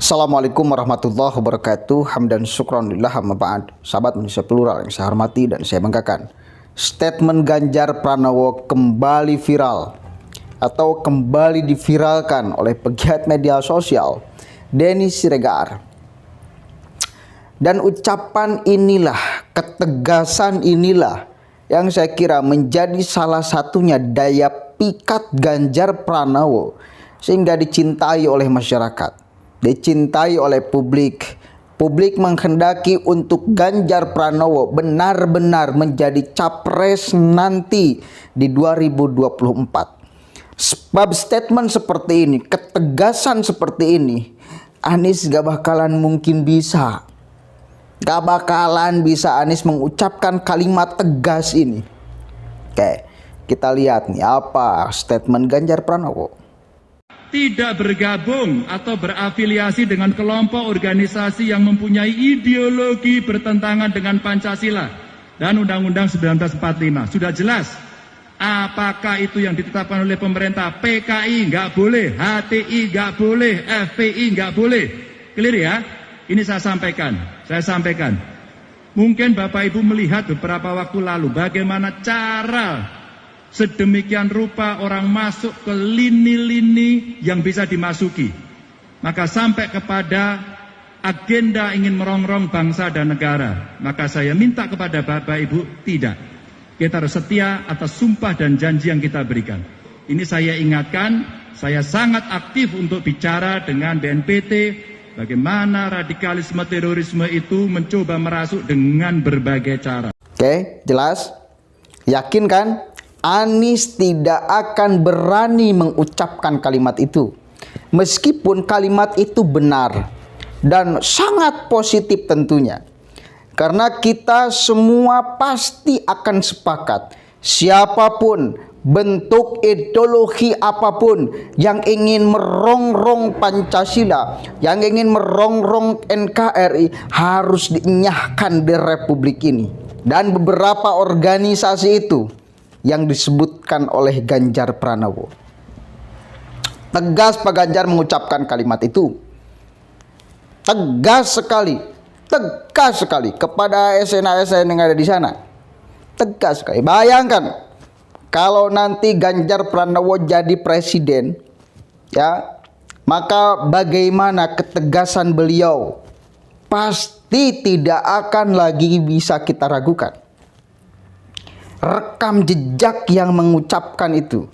Assalamualaikum warahmatullahi wabarakatuh. Hamdan syukranillah amma ba'd. Sahabat Indonesia Plural yang saya hormati dan saya banggakan, statement Ganjar Pranowo kembali viral atau kembali diviralkan oleh pegiat media sosial Denny Siregar. Dan ucapan inilah, ketegasan inilah yang saya kira menjadi salah satunya daya pikat Ganjar Pranowo sehingga dicintai oleh masyarakat, dicintai oleh publik. Publik menghendaki untuk Ganjar Pranowo benar-benar menjadi capres nanti di 2024. Sebab statement seperti ini, ketegasan seperti ini, Anies gak bakalan mungkin bisa. Gak bakalan bisa Anies mengucapkan kalimat tegas ini. Oke, kita lihat nih apa statement Ganjar Pranowo. Tidak bergabung atau berafiliasi dengan kelompok organisasi yang mempunyai ideologi bertentangan dengan Pancasila dan Undang-Undang 1945. Sudah jelas. Apakah itu yang ditetapkan oleh pemerintah? PKI nggak boleh, HTI nggak boleh, FPI nggak boleh. Clear ya? Ini saya sampaikan. Mungkin Bapak Ibu melihat beberapa waktu lalu bagaimana cara sedemikian rupa orang masuk ke lini-lini yang bisa dimasuki. Maka sampai kepada agenda ingin merongrong bangsa dan negara. Maka saya minta kepada Bapak Ibu, tidak. Kita harus setia atas sumpah dan janji yang kita berikan. Ini saya ingatkan, saya sangat aktif untuk bicara dengan BNPT, bagaimana radikalisme terorisme itu mencoba merasuk dengan berbagai cara. Oke, jelas? Yakin kan? Anies tidak akan berani mengucapkan kalimat itu. Meskipun kalimat itu benar dan sangat positif tentunya. Karena kita semua pasti akan sepakat, siapapun, bentuk ideologi apapun yang ingin merongrong Pancasila, yang ingin merongrong NKRI harus dienyahkan di Republik ini. Dan beberapa organisasi itu yang disebutkan oleh Ganjar Pranowo. Tegas Pak Ganjar mengucapkan kalimat itu. Tegas sekali kepada ASN-ASN yang ada di sana. Tegas sekali. Bayangkan kalau nanti Ganjar Pranowo jadi presiden, ya, maka bagaimana ketegasan beliau? Pasti tidak akan lagi bisa kita ragukan. Rekam jejak yang mengucapkan itu,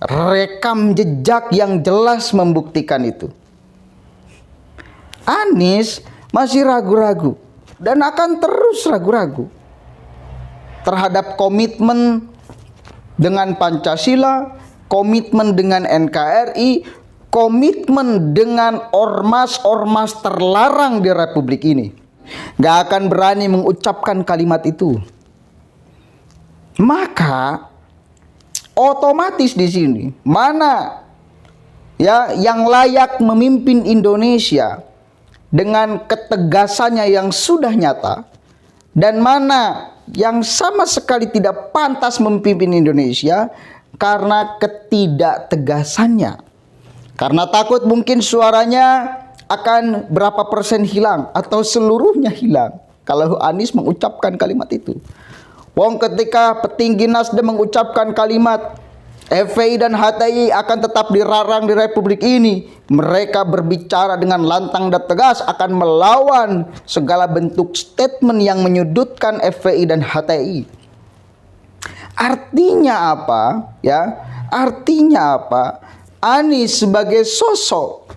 rekam jejak yang jelas membuktikan itu. Anies masih ragu-ragu dan akan terus ragu-ragu terhadap komitmen dengan Pancasila, komitmen dengan NKRI, komitmen dengan ormas-ormas terlarang di Republik ini. Gak akan berani mengucapkan kalimat itu. Maka otomatis di sini mana ya yang layak memimpin Indonesia dengan ketegasannya yang sudah nyata, dan mana yang sama sekali tidak pantas memimpin Indonesia karena ketidaktegasannya. Karena takut mungkin suaranya akan berapa persen hilang atau seluruhnya hilang kalau Anies mengucapkan kalimat itu. Wong ketika petinggi Nasdem mengucapkan kalimat FPI dan HTI akan tetap dilarang di Republik ini, mereka berbicara dengan lantang dan tegas akan melawan segala bentuk statement yang menyudutkan FPI dan HTI. Artinya apa? Ya, artinya apa? Anies sebagai sosok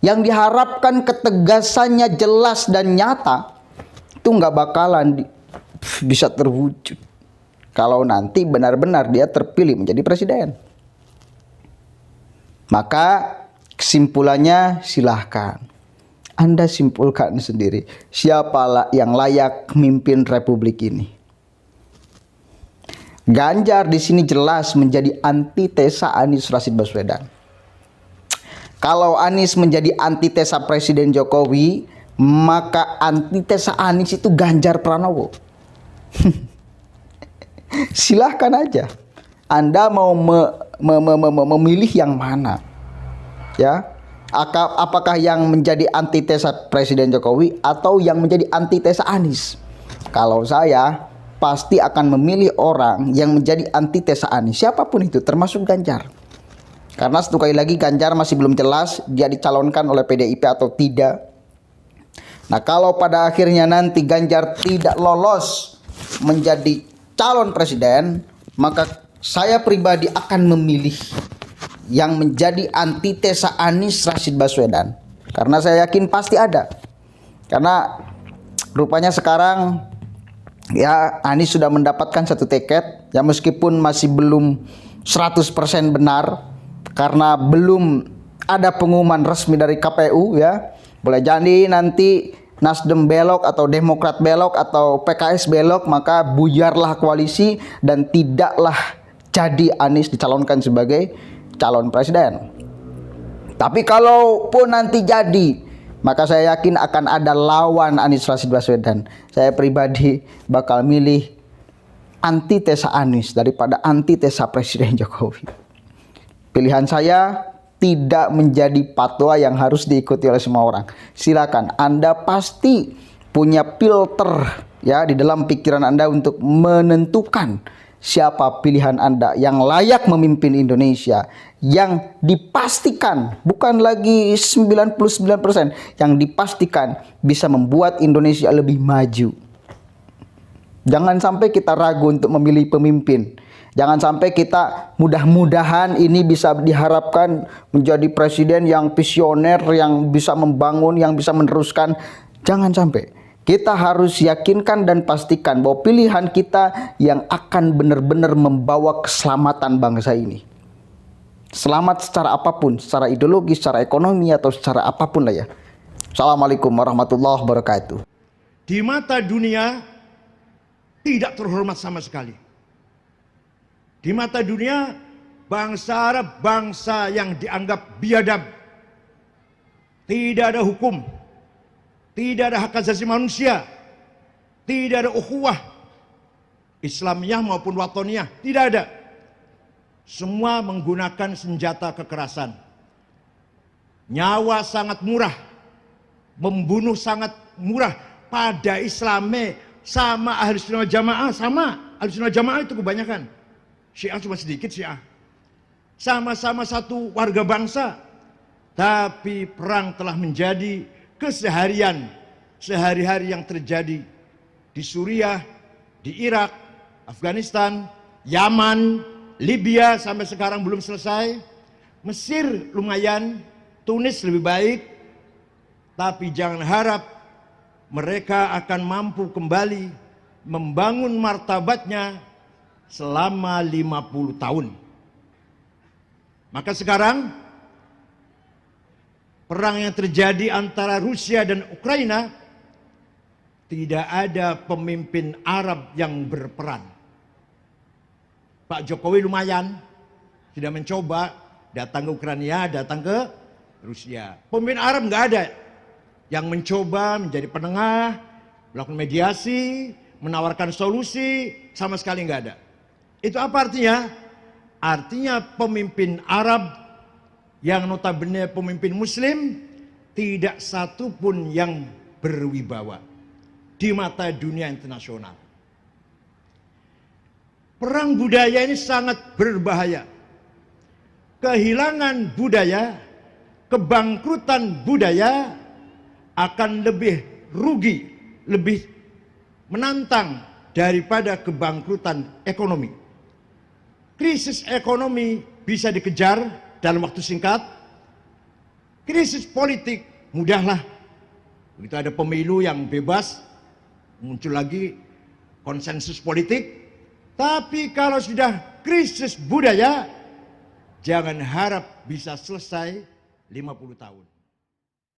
yang diharapkan ketegasannya jelas dan nyata itu nggak bakalan bisa terwujud kalau nanti benar-benar dia terpilih menjadi presiden. Maka kesimpulannya silahkan Anda simpulkan sendiri, siapa yang layak memimpin Republik ini. Ganjar di sini jelas menjadi antitesa Anies Rashid Baswedan. Kalau Anies menjadi antitesa Presiden Jokowi, maka antitesa Anies itu Ganjar Pranowo. Silahkan aja Anda mau memilih yang mana, ya. Apakah yang menjadi antitesa Presiden Jokowi atau yang menjadi antitesa Anies? Kalau saya pasti akan memilih orang yang menjadi antitesa Anies, siapapun itu, termasuk Ganjar. Karena sekali lagi Ganjar masih belum jelas dia dicalonkan oleh PDIP atau tidak. Nah, kalau pada akhirnya nanti Ganjar tidak lolos menjadi calon presiden, maka saya pribadi akan memilih yang menjadi antitesa Anies Rashid Baswedan. Karena saya yakin pasti ada. Karena rupanya sekarang ya Anies sudah mendapatkan satu tiket, ya meskipun masih belum 100% benar karena belum ada pengumuman resmi dari KPU ya. Boleh jadi nanti Nasdem belok atau Demokrat belok atau PKS belok, maka buyarlah koalisi dan tidaklah jadi Anies dicalonkan sebagai calon presiden. Tapi kalaupun nanti jadi, maka saya yakin akan ada lawan Anies Rashid Baswedan. Saya pribadi bakal milih antitesa Anies daripada antitesa Presiden Jokowi. Pilihan saya tidak menjadi fatwa yang harus diikuti oleh semua orang. Silakan, Anda pasti punya filter ya di dalam pikiran Anda untuk menentukan siapa pilihan Anda yang layak memimpin Indonesia, yang dipastikan bukan lagi 99%, yang dipastikan bisa membuat Indonesia lebih maju. Jangan sampai kita ragu untuk memilih pemimpin. Jangan sampai kita mudah-mudahan ini bisa diharapkan menjadi presiden yang visioner, yang bisa membangun, yang bisa meneruskan. Jangan sampai. Kita harus yakinkan dan pastikan bahwa pilihan kita yang akan benar-benar membawa keselamatan bangsa ini. Selamat secara apapun, secara ideologi, secara ekonomi, atau secara apapun lah ya. Assalamualaikum warahmatullahi wabarakatuh. Di mata dunia tidak terhormat sama sekali. Di mata dunia, bangsa Arab bangsa yang dianggap biadab. Tidak ada hukum, tidak ada hak asasi manusia, tidak ada ukhuwah Islamiyah maupun watoniyah, tidak ada. Semua menggunakan senjata kekerasan. Nyawa sangat murah, membunuh sangat murah. Pada Islamnya sama ahli sunnah jamaah, sama ahli sunnah jamaah itu kebanyakan. Syiah cuma sedikit Syiah. Sama-sama satu warga bangsa, tapi perang telah menjadi keseharian, sehari-hari yang terjadi di Suriah, di Irak, Afghanistan, Yaman, Libya sampai sekarang belum selesai. Mesir lumayan, Tunis lebih baik, tapi jangan harap mereka akan mampu kembali membangun martabatnya selama 50 tahun. Maka sekarang perang yang terjadi antara Rusia dan Ukraina, tidak ada pemimpin Arab yang berperan. Pak Jokowi lumayan tidak mencoba datang ke Ukraina, datang ke Rusia. Pemimpin Arab nggak ada yang mencoba menjadi penengah, melakukan mediasi, menawarkan solusi, sama sekali nggak ada. Itu apa artinya? Artinya pemimpin Arab yang notabene pemimpin Muslim tidak satu pun yang berwibawa di mata dunia internasional. Perang budaya ini sangat berbahaya. Kehilangan budaya, kebangkrutan budaya akan lebih rugi, lebih menantang daripada kebangkrutan ekonomi. Krisis ekonomi bisa dikejar dalam waktu singkat. Krisis politik mudahlah. Begitu ada pemilu yang bebas, muncul lagi konsensus politik. Tapi kalau sudah krisis budaya, jangan harap bisa selesai 50 tahun.